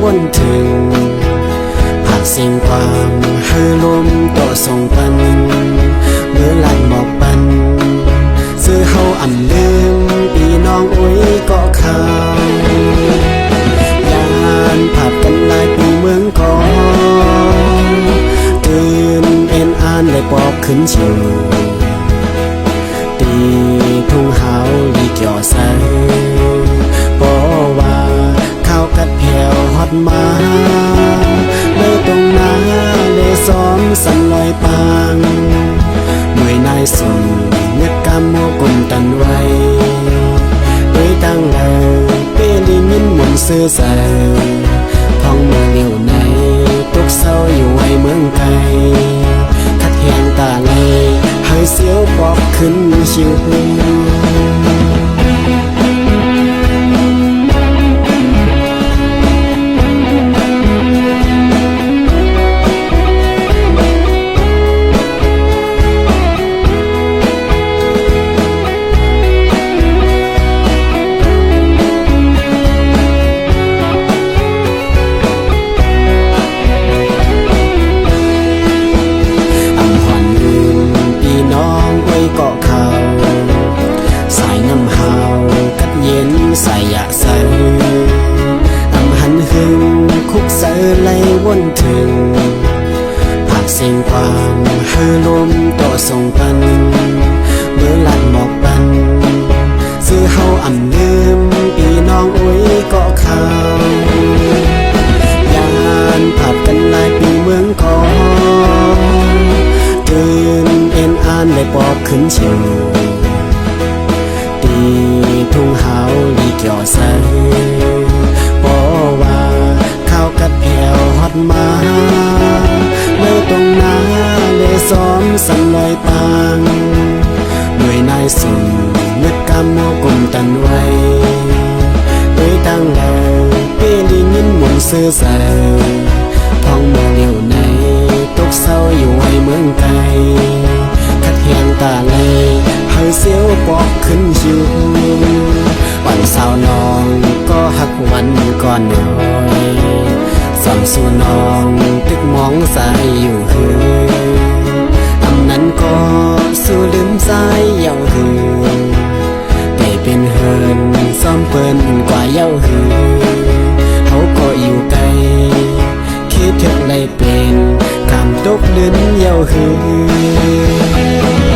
วนถึงผักสิ่งความให้ลมต่อส่งปันเมื่อลันบอกปันซื้อเฮาอ่ำลืมพี่น้องอุ้ยก็ข่าวยานผับกันหลายปีเมืองก่อนตื่นเอ็นอ่านเลยปอบขึ้นชิวตีทุ่งหาวลีเกี่ยวใสบอกว่าข้าวกัดแผ่วฮอดมาเลยตรงหน้าเลยซ้อมสันลอยปางหน่วยนายสุ่มนึกกำโมกุมตันไว้ด้วยตั้งเปลิยินหมุนซื้อใส่ท้องเมืองเหนียวในตุกเศร้าอยู่ไว้เมืองไกลคัดแหงตาไงให้เสียวปอกขึ้นชิวใส่ยะใส่อำหันหึงคุกเสือไล่วนถึงผักสิ่งความให้ลมต่อส่งปันเมื่อลัดหมอกปันซื้อเฮาอ่ำลืมพี่น้องอุ้ยก็ข่าวยานผับกันหลายปีเมืองก่อนตื่นเอ็นอ่านเลยปอบขึ้นชิวทุ่งหาวลีเกี่ยวใสบอกว่าข้าวกัดแผ่วฮอดมาเลยตรงหน้าเลยซ้อมสันลอยปางหน่วยนายสุ่มนึกกำโมกุมตันไว้ด้วยตั้งเปลิยินหมุนซื้อใส่ท้องเมืองเหนียวในตุกเศร้าอยู่ไว้เมืองไกลคัดแหงตาไงให้เสียวปอกขึ้นชิววันเสาร์น้องก็หักวันก่อนน้อยส่องสู่น้องตึกมองสายอยู่หืออำนั้นก็สู้ลืมสายเย้าหือแต่เป็นเฮินซ้อมเปิ้นกว่าเย้าหือเขาก็อยู่ไกลคิดถึงเลยเป็นคำตกลื่นเย้าหือ